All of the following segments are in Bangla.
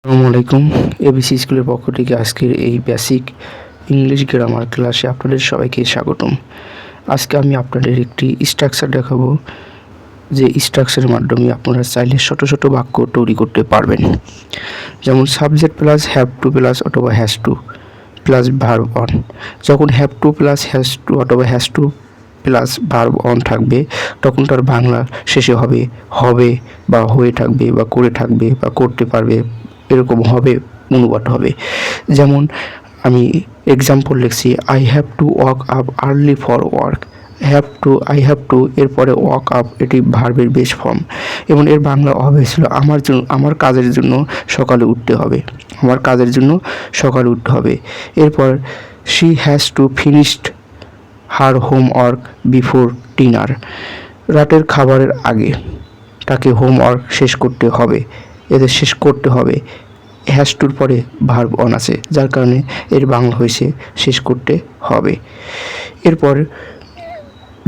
আসসালামু আলাইকুম। এবিসি স্কুলের পক্ষ থেকে আজকের এই বেসিক ইংলিশ গ্রামার ক্লাসে আপনাদের সবাইকে স্বাগতম। আজকে আমি আপনাদের একটি স্ট্রাকচার দেখাবো, যে স্ট্রাকচারের মাধ্যমে আপনারা চাইলে ছোট ছোট বাক্য তৈরি করতে পারবেন। যেমন subject plus have to plus অথবা has to plus verb one. যখন have to plus has to অথবা has to plus verb one থাকবে, তখন তার বাংলা শেষে হবে হবে বা হয়ে থাকবে বা করে থাকবে বা করতে পারবে, এরকম হবে, অনুবাদ হবে। যেমন আমি এক্সাম্পল লিখছি, I have to walk up early for work. I have to এরপরে ওয়াক আপ, এটি ভার্বের বেস ফর্ম এবং এর বাংলা হবে ছিল আমার কাজের জন্য সকালে উঠতে হবে, আমার কাজের জন্য সকালে উঠতে হবে। এরপর she has two finished her homework before dinner. রাতের খাবারের আগে তাকে হোমওয়ার্ক শেষ করতে হবে, এদের শেষ করতে হবে। হ্যাজ টুর পরে ভার্ব অন আছে, যার কারণে এর বাংলা হয়েছে শেষ করতে হবে। এরপর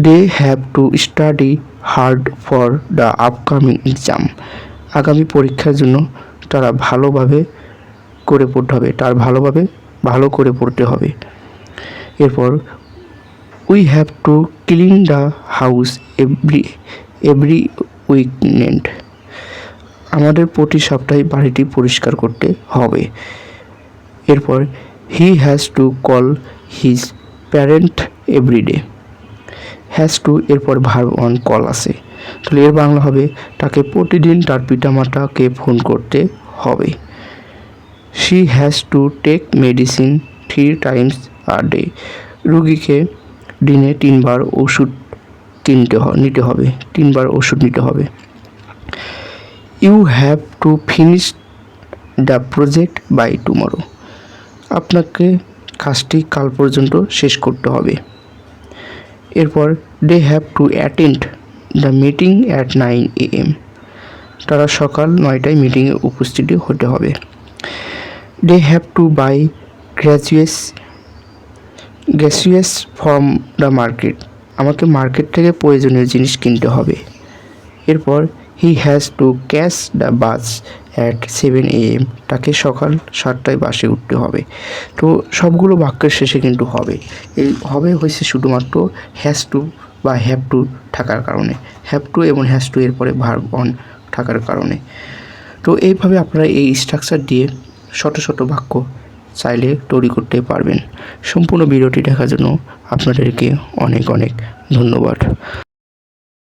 they have to study hard for the upcoming exam. আগামী পরীক্ষার জন্য তারা ভালোভাবে করে পড়তে হবে, ভালো করে পড়তে হবে। এরপর we have to clean the house every weekend. আমাদের প্রতি সপ্তাহে বাড়িটি পরিষ্কার করতে হবে। এরপর he has to call his parent everyday. Has to এরপর ভার্ব অন কল আছে, তাহলে এর বাংলা হবে তাকে প্রতিদিন তার পিতামাতাকে ফোন করতে হবে। She has to take medicine 3 times a day। রুগীকে দিনে 3 বার ওষুধ নিতে হবে, 3 বার ওষুধ নিতে হবে। You have to finish the project by tomorrow. আপনাকে কাজটি কাল পর্যন্ত শেষ করতে হবে। এরপর they have to attend the meeting at 9 AM। তারা সকাল 9টায় মিটিংয়ে উপস্থিত হতে হবে। They have to buy groceries from the market. আমাকে মার্কেট থেকে প্রয়োজনীয় জিনিস কিনতে হবে। এরপর he has to catch the bus at 7 AM। তাকে সকাল 7টায় বাসে উঠতে হবে। তো সবগুলো বাক্যের শেষে কিন্তু হবে, এই হবে হয়েছে শুধুমাত্র হ্যাজ টু বা হ্যাভ টু থাকার কারণে, হ্যাভ টু এবং হ্যাজ টু এরপরে ভার্ব অন থাকার কারণে। তো এইভাবে আপনারা এই স্ট্রাকচার দিয়ে ছোট ছোট বাক্য চাইলে তৈরি করতে পারবেন। সম্পূর্ণ ভিডিওটি দেখার জন্য আপনাদেরকে অনেক অনেক ধন্যবাদ।